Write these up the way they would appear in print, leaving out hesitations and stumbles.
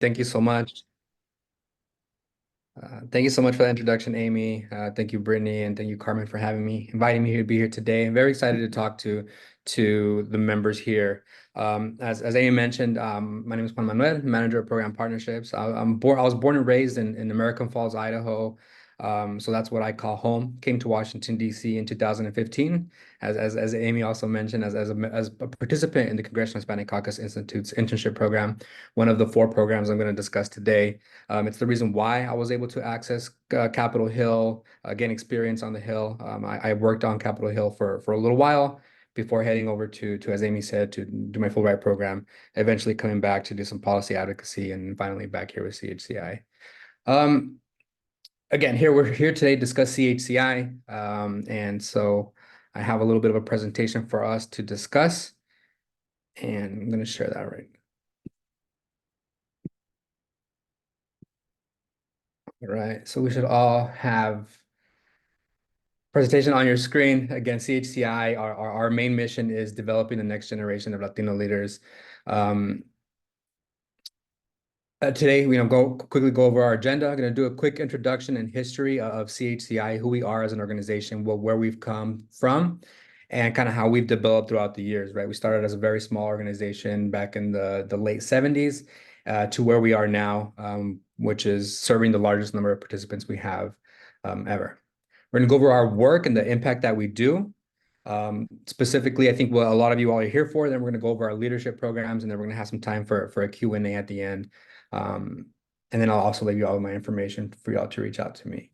Thank you so much. Thank you so much for the introduction, Amy. Thank you, Brittany, and thank you, Carmen, for inviting me here to be here today. I'm very excited to talk to the members here. As Amy mentioned, my name is Juan Manuel, manager of program partnerships. I was born and raised in American Falls, Idaho. So that's what I call home. Came to Washington, D.C. in 2015, as Amy also mentioned, as a participant in the Congressional Hispanic Caucus Institute's internship program, one of the four programs I'm going to discuss today. It's the reason why I was able to access Capitol Hill, gain experience on the Hill. I worked on Capitol Hill for a little while before heading over as Amy said, to do my Fulbright program, eventually coming back to do some policy advocacy, and finally back here with CHCI. Um, Again, we're here today to discuss CHCI, and so I have a little bit of a presentation for us to discuss, and I'm going to share that right. All right, so we should all have presentation on your screen. Again, CHCI, our main mission is developing the next generation of Latino leaders. Um, Today, quickly go over our agenda. I'm going to do a quick introduction and history of CHCI, who we are as an organization, where we've come from, and kind of how we've developed throughout the years, right? We started as a very small organization back in the late 70s to where we are now, which is serving the largest number of participants we have ever. We're going to go over our work and the impact that we do. Specifically, I think what a lot of you all are here for, then we're going to go over our leadership programs, and then we're going to have some time for a Q&A at the end. And then I'll also leave you all my information for y'all to reach out to me.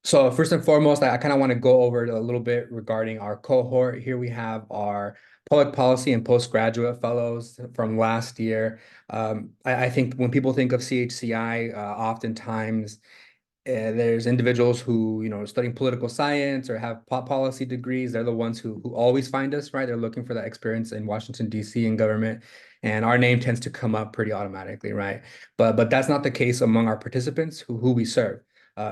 So first and foremost, I kind of want to go over a little bit regarding our cohort. Here we have our public policy and postgraduate fellows from last year. I think when people think of CHCI, oftentimes there's individuals who, are studying political science or have policy degrees. They're the ones who always find us, right? They're looking for that experience in Washington, D.C. and government. And our name tends to come up pretty automatically, right? But that's not the case among our participants who we serve.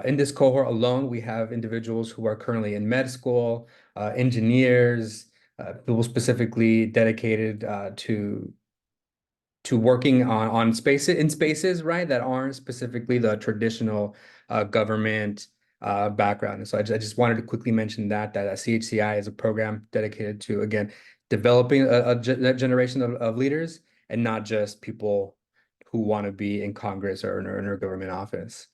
In this cohort alone, we have individuals who are currently in med school, engineers, people specifically dedicated to working on spaces, right, that aren't specifically the traditional government background. And so I just wanted to quickly mention that CHCI is a program dedicated to, again, developing a generation of leaders, and not just people who want to be in Congress or in a government office.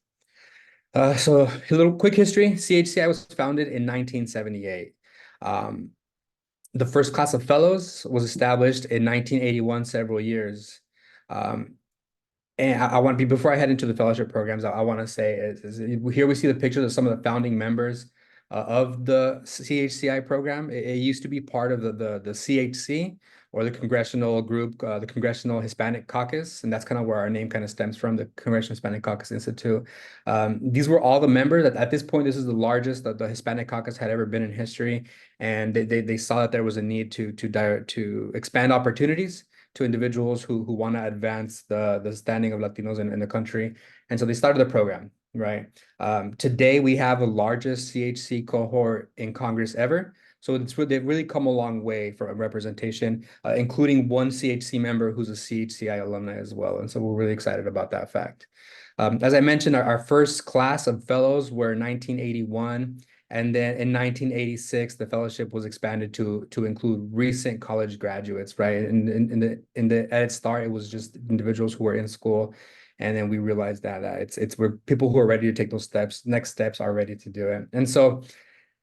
So a little quick history. CHCI was founded in 1978. Um, the first class of fellows was established in 1981, several years. Um, and I want to be, before I head into the fellowship programs, I want to say here we see the pictures of some of the founding members of the CHCI program. It used to be part of the CHC, or the congressional group, the Congressional Hispanic Caucus, and that's kind of where our name kind of stems from, the Congressional Hispanic Caucus Institute. These were all the members. At this point, this is the largest that the Hispanic Caucus had ever been in history, and they saw that there was a need to expand opportunities to individuals who want to advance the standing of Latinos in the country. And so they started the program, right? Today, we have the largest CHC cohort in Congress ever. So they've really come a long way for representation, including one CHC member who's a CHCI alumni as well. And so we're really excited about that fact. As I mentioned, our first class of fellows were 1981. And then in 1986, the fellowship was expanded to include recent college graduates, right? At its start, it was just individuals who were in school, and then we realized that it's where people who are ready to take those next steps are ready to do it. And so,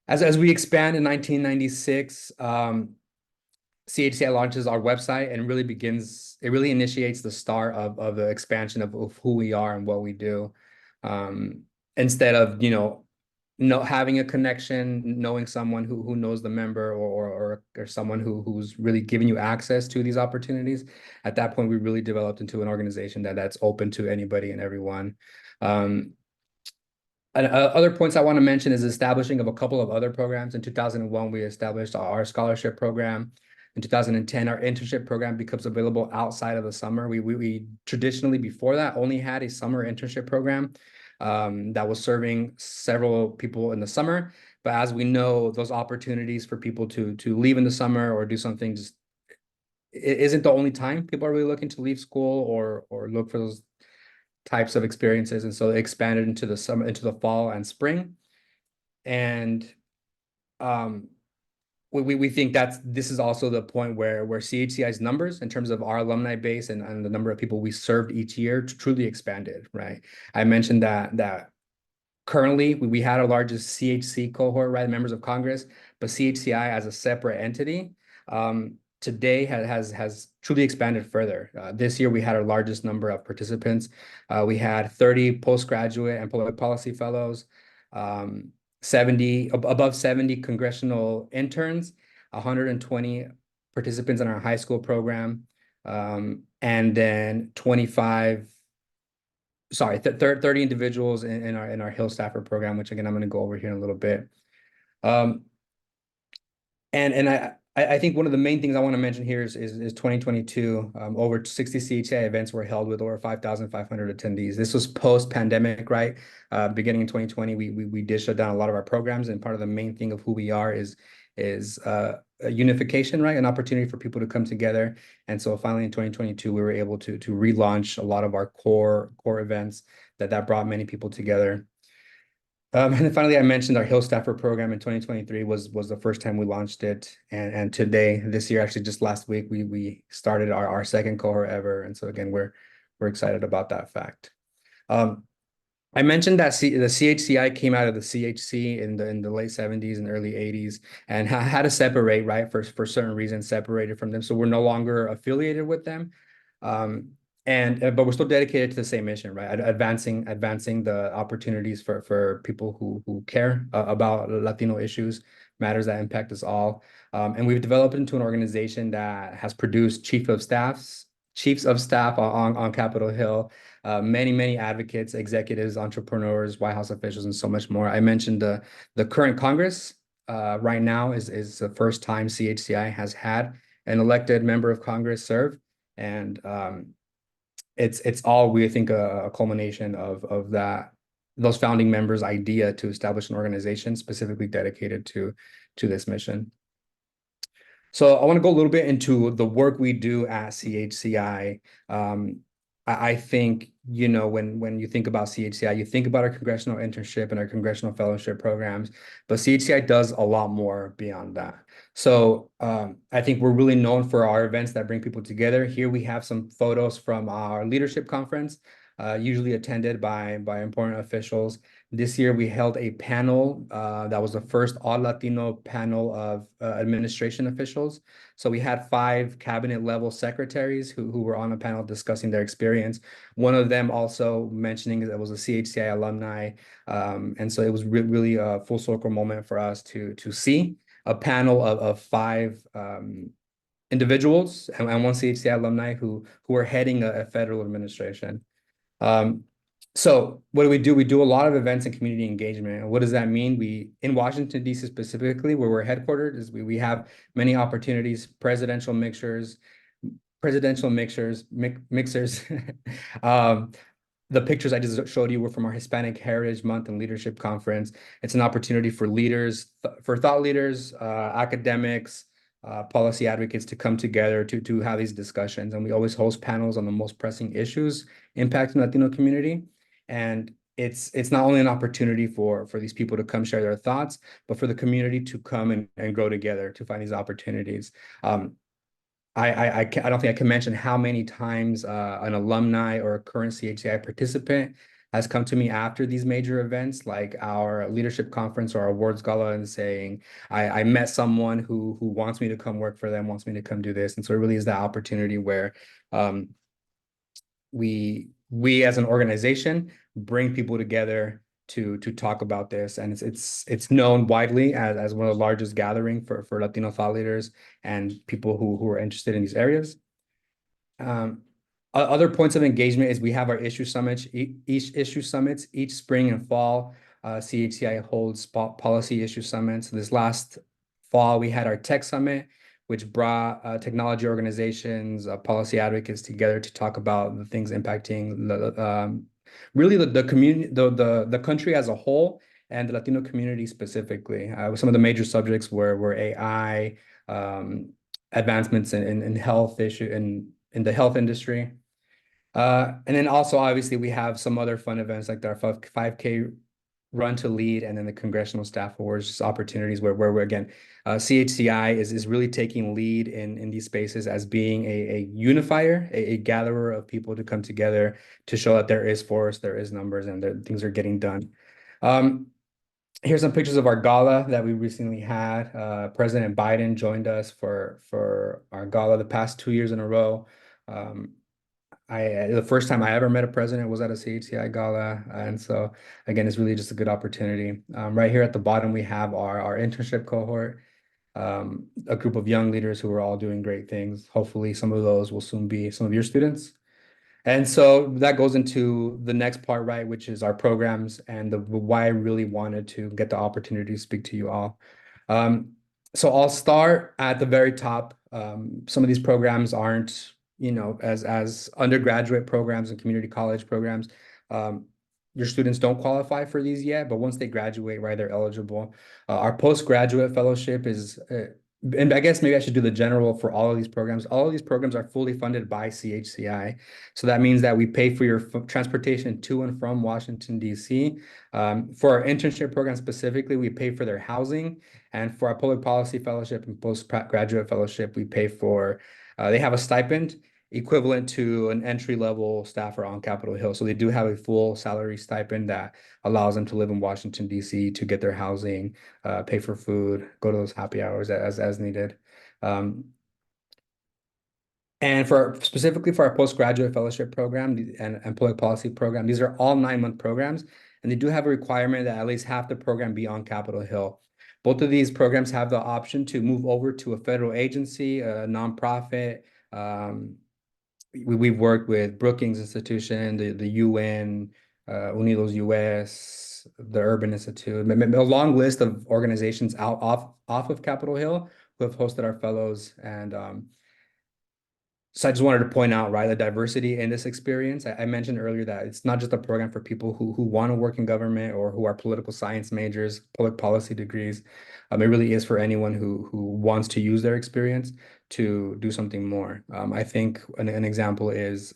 as we expand in 1996, CHCI launches our website, and it really initiates the start of the expansion of who we are and what we do. Instead of, having a connection, knowing someone who knows the member, or someone who's really giving you access to these opportunities. At that point, we really developed into an organization that's open to anybody and everyone. Other points I want to mention is establishing of a couple of other programs. In 2001, we established our scholarship program. In 2010, our internship program becomes available outside of the summer. We traditionally, before that, only had a summer internship program that was serving several people in the summer. But as we know, those opportunities for people to leave in the summer or do something just isn't the only time people are really looking to leave school or look for those types of experiences. And so it expanded into the summer, into the fall and spring. And um, we think this is also the point where CHCI's numbers in terms of our alumni base and the number of people we served each year truly expanded, right? I mentioned that currently we had our largest CHC cohort, right, members of Congress, but CHCI as a separate entity today has truly expanded further. This year we had our largest number of participants. We had 30 postgraduate and public policy fellows, 70 above 70 congressional interns, 120 participants in our high school program, and then 25 sorry, 30 individuals in our Hill Staffer program, which again I'm going to go over here in a little bit. Um, and I think one of the main things I want to mention here is 2022. Over 60 CHI events were held with over 5,500 attendees. This was post-pandemic, right? Beginning in 2020, we did shut down a lot of our programs, and part of the main thing of who we are is a unification, right? An opportunity for people to come together. And so finally in 2022, we were able to relaunch a lot of our core events that brought many people together. And then finally, I mentioned our Hill Staffer program in 2023 was the first time we launched it. And today, this year, actually just last week, we started our second cohort ever. And so again, we're excited about that fact. I mentioned that the CHCI came out of the CHC in the late 70s and early 80s and had to separate, right, for certain reasons, separated from them. So we're no longer affiliated with them. But we're still dedicated to the same mission, right? Advancing the opportunities for people who care about Latino issues, matters that impact us all. And we've developed into an organization that has produced chiefs of staff on Capitol Hill, many advocates, executives, entrepreneurs, White House officials, and so much more. I mentioned the current Congress right now is the first time CHCI has had an elected member of Congress serve, and it's all, we think, a culmination of those founding members' idea to establish an organization specifically dedicated to this mission. So I want to go a little bit into the work we do at CHCI. I think, when you think about CHCI, you think about our congressional internship and our congressional fellowship programs, but CHCI does a lot more beyond that. So I think we're really known for our events that bring people together. Here we have some photos from our leadership conference, usually attended by important officials. This year we held a panel that was the first all-Latino panel of administration officials. So we had 5 cabinet level secretaries who were on a panel discussing their experience. One of them also mentioning that was a CHCI alumni. And so it was really a full circle moment for us to see a panel of 5 individuals and one CHCI alumni who were heading a federal administration. So what do? We do a lot of events and community engagement. And what does that mean? In Washington, D.C. specifically, where we're headquartered, is we have many opportunities, mixers. The pictures I just showed you were from our Hispanic Heritage Month and Leadership Conference. It's an opportunity for leaders, for thought leaders, academics, policy advocates to come together to have these discussions. And we always host panels on the most pressing issues impacting the Latino community. And it's not only an opportunity for these people to come share their thoughts, but for the community to come and grow together to find these opportunities. I don't think I can mention how many times an alumni or a current CHCI participant has come to me after these major events, like our leadership conference or our awards gala, and saying, I met someone who wants me to come work for them, wants me to come do this. And so it really is that opportunity where we as an organization bring people together to talk about this, and it's known widely as one of the largest gathering for Latino thought leaders and people who are interested in these areas. Other points of engagement is we have our issue summits, each spring and fall. CHCI holds policy issue summits. This last fall, we had our tech summit, which brought technology organizations, policy advocates together to talk about the things impacting really the community, the country as a whole, and the Latino community specifically. Some of the major subjects were AI, advancements in health issue in the health industry. And then also obviously we have some other fun events like our 5K run to lead, and then the Congressional Staff Awards, just opportunities where we're again, CHCI is really taking lead in these spaces as being a unifier, a gatherer of people to come together to show that there is force, there is numbers, and that things are getting done. Um, Here's some pictures of our gala that we recently had. President Biden joined us for our gala the past 2 years in a row. Um, the first time I ever met a president was at a CHCI gala, and so again, it's really just a good opportunity. Right here at the bottom, we have our internship cohort, a group of young leaders who are all doing great things. Hopefully, some of those will soon be some of your students. And so that goes into the next part, right, which is our programs and the why I really wanted to get the opportunity to speak to you all. Um, so I'll start at the very top. Some of these programs aren't, as undergraduate programs and community college programs. Um, your students don't qualify for these yet, but once they graduate, right, they're eligible. Our postgraduate fellowship is and I guess maybe I should do the general for all of these programs. All of these programs are fully funded by CHCI. So that means that we pay for your transportation to and from Washington, D.C. For our internship program specifically, we pay for their housing. And for our public policy fellowship and postgraduate fellowship, we pay for, they have a stipend equivalent to an entry-level staffer on Capitol Hill. So they do have a full salary stipend that allows them to live in Washington, D.C., to get their housing, pay for food, go to those happy hours as needed. Um, and specifically for our postgraduate fellowship program and public policy program, these are all 9-month programs, and they do have a requirement that at least half the program be on Capitol Hill. Both of these programs have the option to move over to a federal agency, a nonprofit. We've worked with Brookings Institution, the UN, Unidos US, the Urban Institute, a long list of organizations off of Capitol Hill who have hosted our fellows. And so I just wanted to point out, right, the diversity in this experience. I mentioned earlier that it's not just a program for people who want to work in government or who are political science majors, public policy degrees. It really is for anyone who wants to use their experience to do something more. I think an example is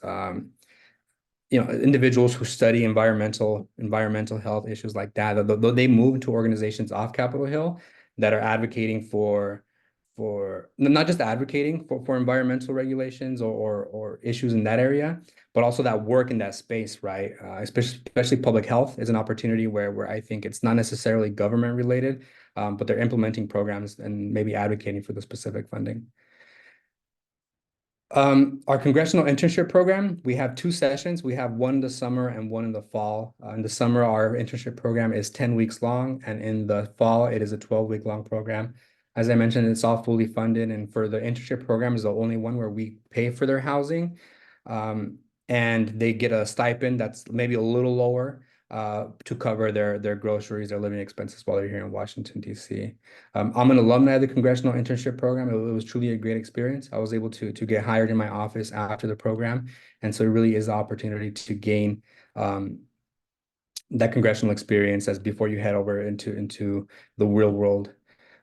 individuals who study environmental health issues like that, they move into organizations off Capitol Hill that are advocating for not just advocating for environmental regulations or issues in that area, but also that work in that space, right? Especially public health is an opportunity where I think it's not necessarily government related, but they're implementing programs and maybe advocating for the specific funding. Our congressional internship program, we have 2 sessions. We have one in the summer and one in the fall. In the summer, our internship program is 10 weeks long, and in the fall, it is a 12-week long program. As I mentioned, it's all fully funded, and for the internship program is the only one where we pay for their housing. And they get a stipend that's maybe a little lower to cover their groceries, their living expenses while they're here in Washington, D.C. I'm an alumni of the Congressional Internship Program. It was truly a great experience. I was able to get hired in my office after the program. And so it really is the opportunity to gain that congressional experience as before you head over into the real world.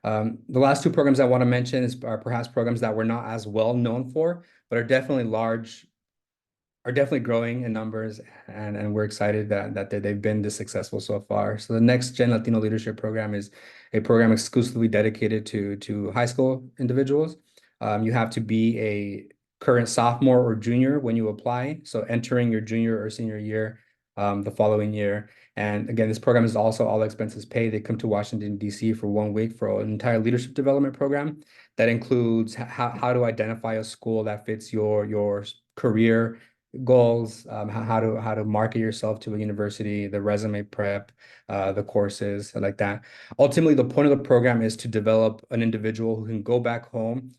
The last 2 programs I want to mention are perhaps programs that we're not as well known for, but are definitely growing in numbers, and we're excited that they've been this successful so far. So the Next Gen Latino Leadership Program is a program exclusively dedicated to high school individuals. You have to be a current sophomore or junior when you apply, so entering your junior or senior year the following year. And again, this program is also all expenses paid. They come to Washington, D.C. for 1 week for an entire leadership development program that includes how to identify a school that fits your career goals, how to market yourself to a university, the resume prep, the courses like that. Ultimately, the point of the program is to develop an individual who can go back home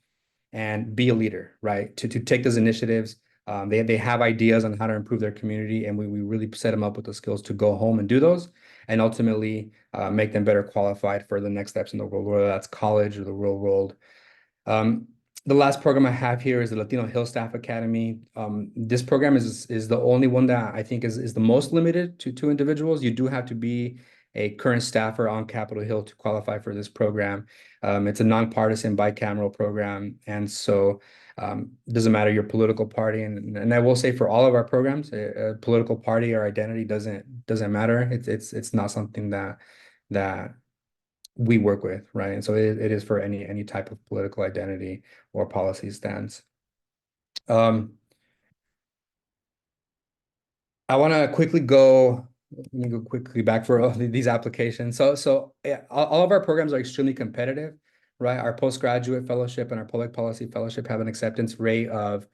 and be a leader, right? To take those initiatives. They have ideas on how to improve their community, and we really set them up with the skills to go home and do those, and ultimately make them better qualified for the next steps in the world, whether that's college or the real world. The last program I have here is the Latino Hill Staff Academy. This program is the only one that I think is the most limited to individuals. You do have to be a current staffer on Capitol Hill to qualify for this program. It's a nonpartisan bicameral program, and so it doesn't matter your political party. And I will say for all of our programs, a political party or identity doesn't matter. It's not something that we work with, right? And so it is for any type of political identity or policy stance. I want to quickly go. Let me go quickly back for all these applications. So yeah, all of our programs are extremely competitive, right? Our postgraduate fellowship and our public policy fellowship have an acceptance rate of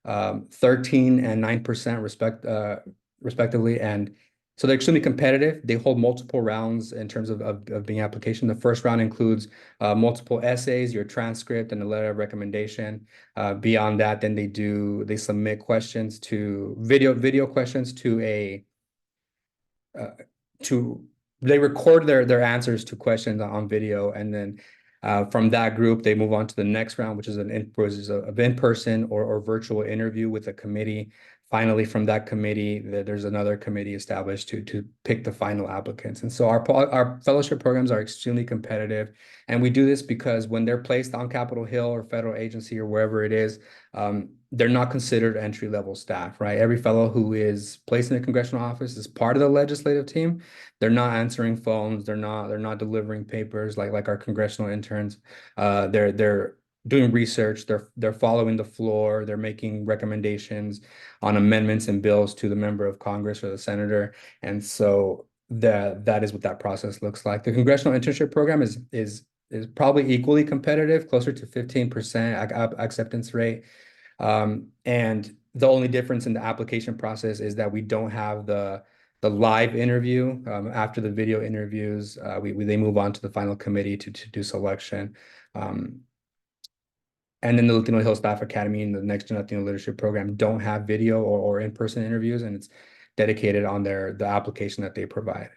13 and 9% respectively. And so they're extremely competitive. They hold multiple rounds in terms of being application. The first round includes multiple essays, your transcript, and a letter of recommendation. Beyond that, then they submit questions to video questions to a uh, to they record their answers to questions on video, and then from that group they move on to the next round, which is an in-person or virtual interview with a committee. Finally, from that committee, there's another committee established to pick the final applicants. And so our fellowship programs are extremely competitive, and we do this because when they're placed on Capitol Hill or federal agency or wherever it is, they're not considered entry-level staff, right? Every fellow who is placed in a congressional office is part of the legislative team. They're not answering phones. They're not delivering papers like our congressional interns. They're doing research. They're following the floor. They're making recommendations on amendments and bills to the member of Congress or the senator. And so that is what that process looks like. The congressional internship program is probably equally competitive, closer to 15% acceptance rate. And the only difference in the application process is that we don't have the live interview. After the video interviews, they move on to the final committee to do selection. And then the Latino Hill Staff Academy and the Next Gen Latino Leadership Program don't have video or in-person interviews, and it's dedicated on the application that they provide.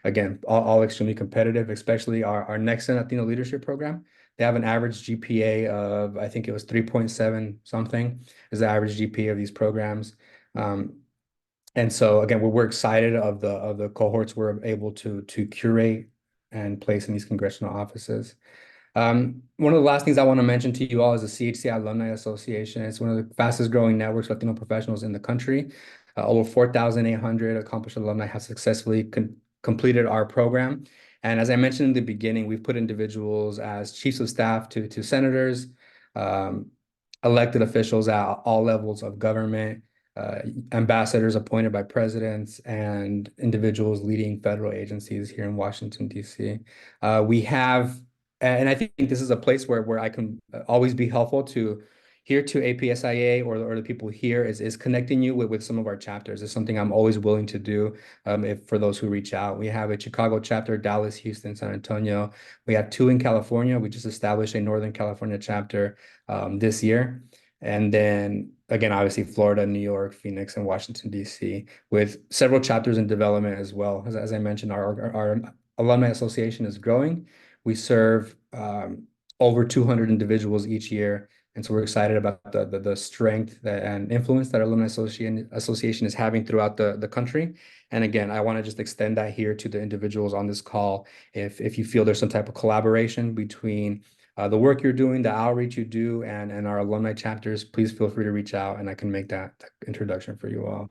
Again, all extremely competitive, especially our Next Gen Latino Leadership Program. They have an average GPA of, I think it was 3.7 something is the average GPA of these programs. And so again, we're excited of the cohorts we're able to curate and place in these congressional offices. One of the last things I want to mention to you all is the CHCI Alumni Association. It's one of the fastest growing networks of Latino professionals in the country. Over 4,800 accomplished alumni have successfully completed our program. And as I mentioned in the beginning, we've put individuals as chiefs of staff to senators, elected officials at all levels of government, ambassadors appointed by presidents, and individuals leading federal agencies here in Washington, D.C. We have, and I think this is a place where I can always be helpful to here to APSIA or the people here is connecting you with some of our chapters. It's something I'm always willing to do if for those who reach out. We have a Chicago chapter, Dallas, Houston, San Antonio. We have 2 in California. We just established a Northern California chapter this year. And then again, obviously Florida, New York, Phoenix, and Washington, D.C., with several chapters in development as well. As I mentioned, our alumni association is growing. We serve over 200 individuals each year. And so we're excited about the strength and influence that our alumni association is having throughout the country. And again, I want to just extend that here to the individuals on this call. If you feel there's some type of collaboration between the work you're doing, the outreach you do, and our alumni chapters, please feel free to reach out and I can make that introduction for you all.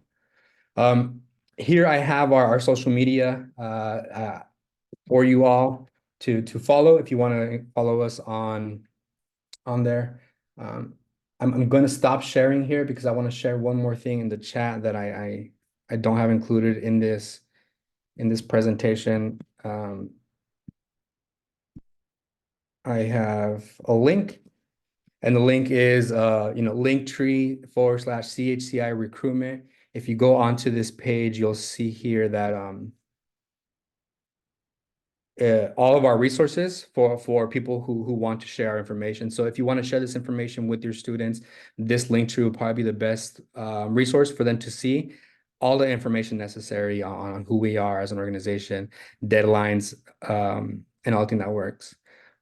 Here I have our social media for you all to follow if you want to follow us on there. I'm going to stop sharing here because I want to share one more thing in the chat that I don't have included in this presentation. I have a link, and the link is Linktree/CHCI recruitment. If you go onto this page, you'll see here that all of our resources for people who want to share our information. So if you want to share this information with your students, this Linktree will probably be the best resource for them to see all the information necessary on who we are as an organization, deadlines, and all the thing that works.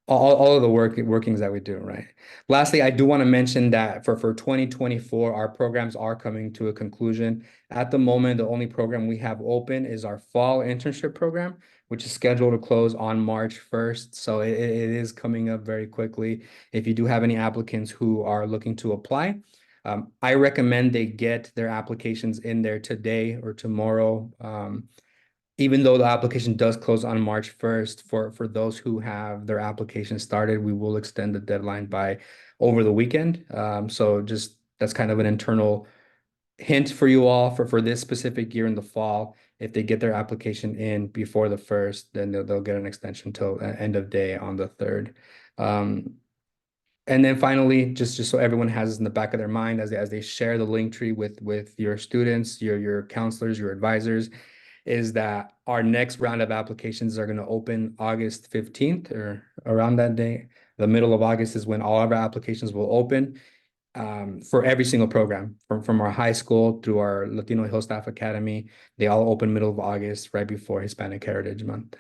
all of the workings that we do, right? Lastly, I do want to mention that for 2024, our programs are coming to a conclusion. At the moment, the only program we have open is our fall internship program, which is scheduled to close on March 1st. So it is coming up very quickly. If you do have any applicants who are looking to apply, I recommend they get their applications in there today or tomorrow. Even though the application does close on March 1st, for those who have their application started, we will extend the deadline by over the weekend. So just that's kind of an internal hint for you all for this specific year in the fall. If they get their application in before the 1st, then they'll get an extension till end of day on the 3rd. And then finally, just so everyone has this in the back of their mind as they share the link tree with your students, your counselors, your advisors, is that our next round of applications are going to open August 15th or around that day. The middle of August is when all of our applications will open for every single program from our high school through our Latino Hill Staff Academy. They all open middle of August, right before Hispanic Heritage Month.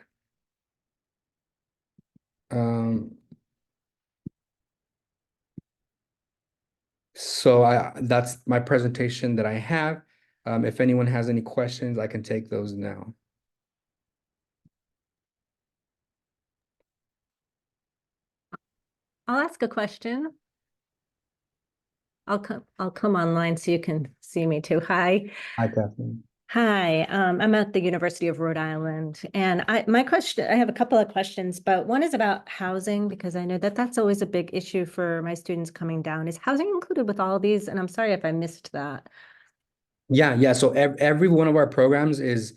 Um, so that's my presentation that I have. If anyone has any questions, I can take those now. I'll ask a question. I'll come online so you can see me too. Hi. Hi, Kathleen. Hi, I'm at the University of Rhode Island, and I have a couple of questions, but one is about housing, because I know that that's always a big issue for my students coming down. Is housing included with all of these? And I'm sorry if I missed that. Yeah. So every one of our programs is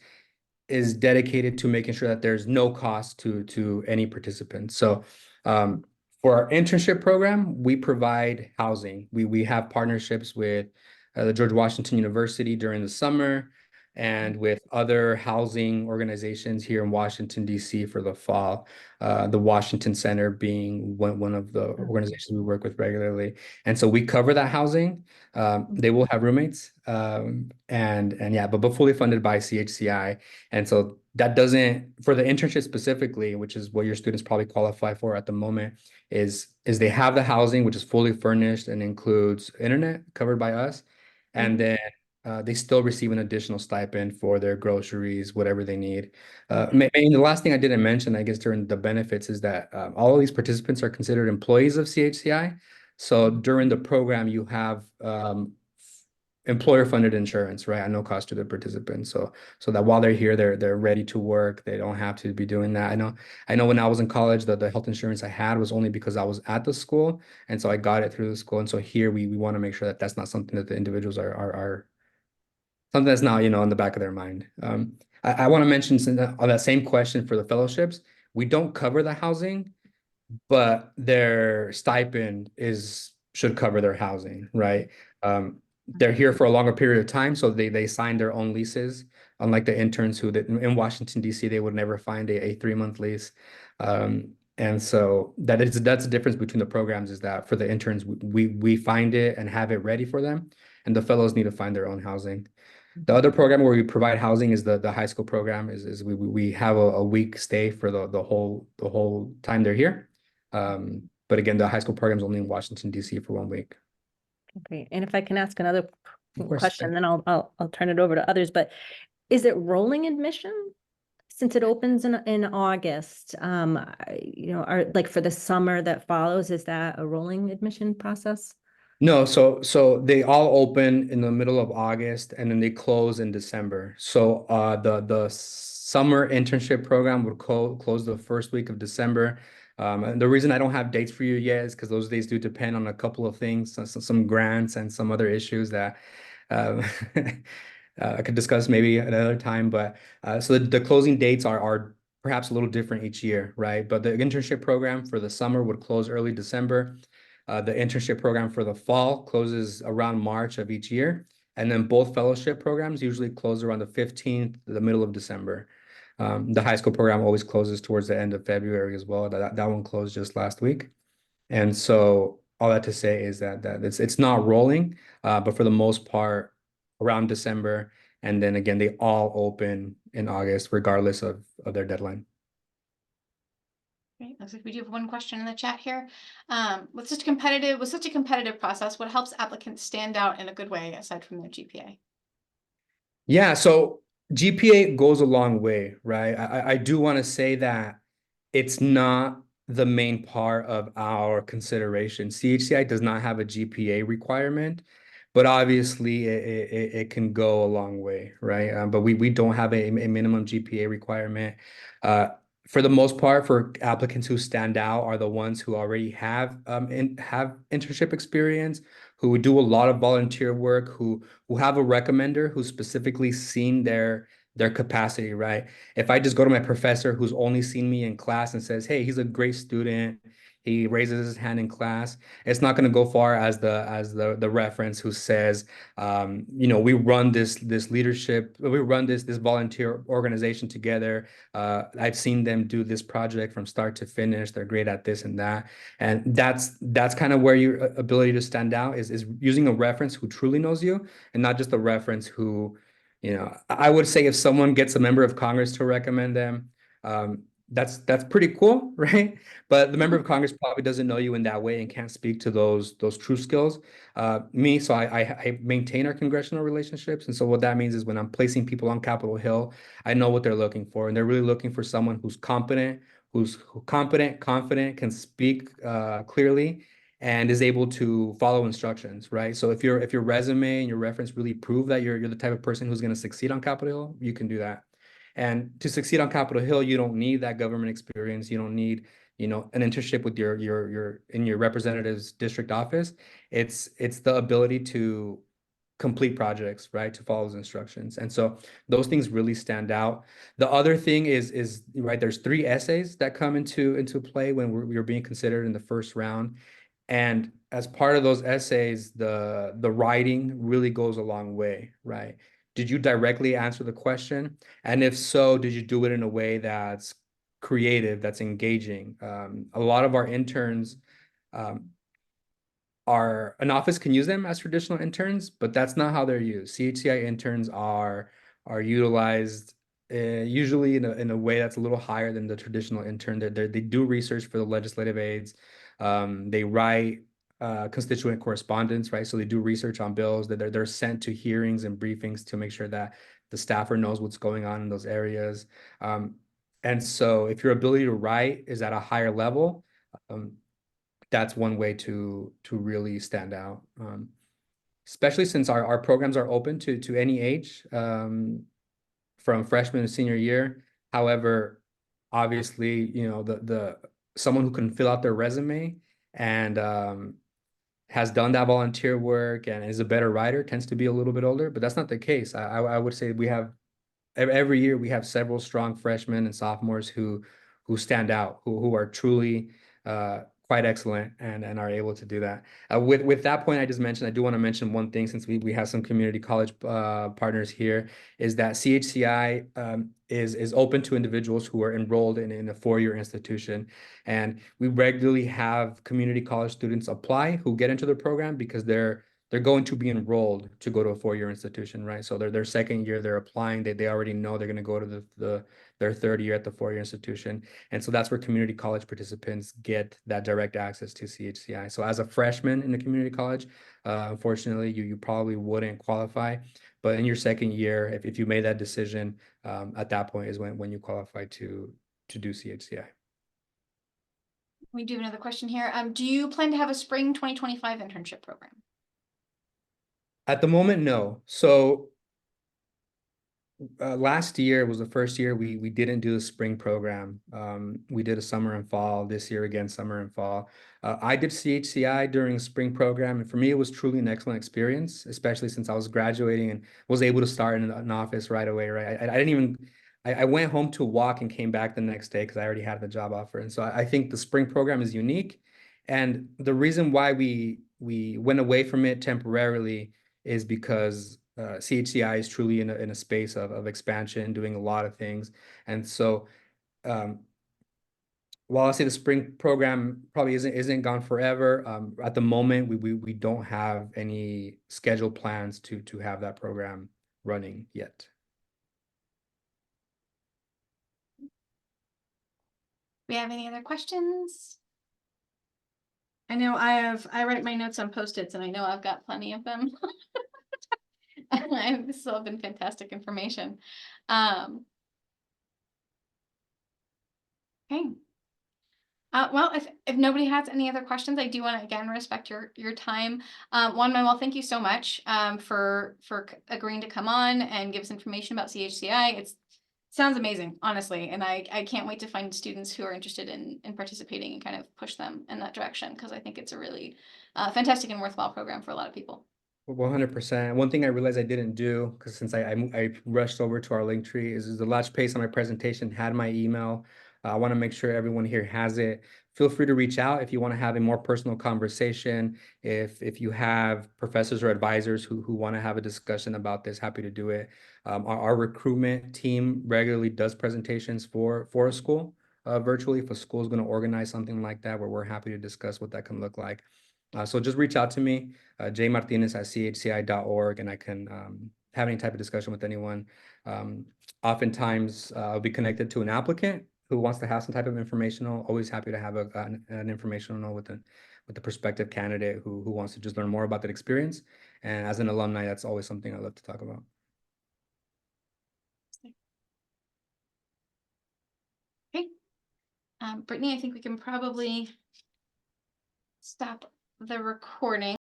dedicated to making sure that there's no cost to any participant. So for our internship program, we provide housing. We have partnerships with the George Washington University during the summer and with other housing organizations here in Washington, D.C. for the fall. The Washington Center being one of the organizations we work with regularly. And so we cover that housing. They will have roommates. And yeah, but fully funded by CHCI. And so that doesn't, for the internship specifically, which is what your students probably qualify for at the moment, is they have the housing, which is fully furnished and includes internet covered by us. And then they still receive an additional stipend for their groceries, whatever they need. And the last thing I didn't mention, I guess, during the benefits is that all of these participants are considered employees of CHCI. So during the program, you have employer-funded insurance, right, at no cost to the participants. So that while they're here, they're ready to work. They don't have to be doing that. I know when I was in college, the health insurance I had was only because I was at the school, and so I got it through the school. And so here we want to make sure that that's not something that the individuals are something that's not, in the back of their mind. I want to mention on that same question for the fellowships, we don't cover the housing, but their stipend should cover their housing, right? They're here for a longer period of time, so they sign their own leases, unlike the interns who in Washington, D.C., they would never find a 3-month lease. And so that's the difference between the programs, is that for the interns, we find it and have it ready for them, and the fellows need to find their own housing. The other program where we provide housing is the high school program. Is we have a week stay for the whole time they're here. But again, the high school program is only in Washington, D.C. for 1 week. Okay, and if I can ask another Of course. question, then I'll turn it over to others, but is it rolling admission? Since it opens in August, are like for the summer that follows, is that a rolling admission process? No, so they all open in the middle of August and then they close in December. So the summer internship program would close the first week of December. And the reason I don't have dates for you yet is because those dates do depend on a couple of things, some grants and some other issues that um, I could discuss maybe another time. But so the closing dates are perhaps a little different each year, right? But the internship program for the summer would close early December. The internship program for the fall closes around March of each year. And then both fellowship programs usually close around the 15th, the middle of December. The high school program always closes towards the end of February as well. That one closed just last week. And so all that to say is that it's not rolling, but for the most part, around December. And then again, they all open in August, regardless of their deadline. Great. Looks like we do have one question in the chat here. With such a competitive process, what helps applicants stand out in a good way aside from their GPA? Yeah, so GPA goes a long way, right? I do want to say that it's not the main part of our consideration. CHCI does not have a GPA requirement, but obviously it can go a long way, right? But we don't have a minimum GPA requirement. Uh, for the most part, for applicants who stand out are the ones who already have internship experience, who do a lot of volunteer work, who have a recommender who's specifically seen their capacity, right? If I just go to my professor who's only seen me in class and says, "Hey, he's a great student," he raises his hand in class, it's not going to go far as the reference who says, we run this leadership, we run this volunteer organization together. I've seen them do this project from start to finish. They're great at this and that. And that's kind of where your ability to stand out is using a reference who truly knows you and not just a reference who, I would say if someone gets a member of Congress to recommend them, that's pretty cool, right? But the member of Congress probably doesn't know you in that way and can't speak to those true skills. So I maintain our congressional relationships, and so what that means is when I'm placing people on Capitol Hill, I know what they're looking for, and they're really looking for someone who's competent, who's competent, confident, can speak clearly, and is able to follow instructions, right? So if your resume and your reference really prove that you're the type of person who's going to succeed on Capitol Hill, you can do that. And to succeed on Capitol Hill, you don't need that government experience. You don't need, an internship with your in your representative's district office. It's the ability to complete projects, right? To follow those instructions. And so those things really stand out. The other thing is right, there's 3 essays that come into play when we're being considered in the first round. And as part of those essays, the writing really goes a long way, right? Did you directly answer the question? And if so, did you do it in a way that's creative, that's engaging? A lot of our interns um, are an office can use them as traditional interns, but that's not how they're used. CHCI interns are utilized usually in a way that's a little higher than the traditional intern. They do research for the legislative aides. They write constituent correspondence, right? So they do research on bills. They're sent to hearings and briefings to make sure that the staffer knows what's going on in those areas. And so if your ability to write is at a higher level, um, that's one way to really stand out. Especially since our programs are open to any age, from freshman to senior year. However, obviously, the someone who can fill out their resume and has done that volunteer work and is a better writer tends to be a little bit older, but that's not the case. I would say we have every year we have several strong freshmen and sophomores who stand out, who are truly quite excellent and are able to do that. With that point I just mentioned, I do want to mention one thing since we have some community college partners here, is that CHCI is open to individuals who are enrolled in a 4-year institution. And we regularly have community college students apply who get into the program because they're going to be enrolled to go to a 4-year institution, right? So their second year, they're applying. They already know they're going to go to their third year at the 4-year institution. And so that's where community college participants get that direct access to CHCI. So as a freshman in the community college, unfortunately, you probably wouldn't qualify. But in your second year, if you made that decision, at that point is when you qualify to do CHCI. We do have another question here. Do you plan to have a spring 2025 internship program? At the moment, no. So last year was the first year we didn't do the spring program. We did a summer and fall. This year again, summer and fall. I did CHCI during the spring program, and for me, it was truly an excellent experience, especially since I was graduating and was able to start in an office right away. Right, I didn't even. I went home to walk and came back the next day because I already had the job offer. And so I think the spring program is unique, and the reason why we went away from it temporarily is because CHCI is truly in a space of expansion, doing a lot of things. And so um, while I say the spring program probably isn't gone forever, at the moment we don't have any scheduled plans to have that program running yet. We have any other questions? I know I write my notes on Post-its and I know I've got plenty of them. This has all been fantastic information. Okay. Well, if nobody has any other questions, I do want to again respect your time. Juan Manuel, thank you so much for agreeing to come on and give us information about CHCI. It sounds amazing, honestly, and I can't wait to find students who are interested in participating and kind of push them in that direction, because I think it's a really fantastic and worthwhile program for a lot of people. 100%. One thing I realized I didn't do, because since I rushed over to our link tree, is the last page on my presentation had my email. I want to make sure everyone here has it. Feel free to reach out if you want to have a more personal conversation. If you have professors or advisors who want to have a discussion about this, happy to do it. Our recruitment team regularly does presentations for a school virtually. If a school is going to organize something like that, where we're happy to discuss what that can look like. So just reach out to me, jmartinez@chci.org, and I can have any type of discussion with anyone. Oftentimes, I'll be connected to an applicant who wants to have some type of informational. Always happy to have an informational with the prospective candidate who wants to just learn more about that experience. And as an alumni, that's always something I love to talk about. Okay. Brittany, I think we can probably stop the recording.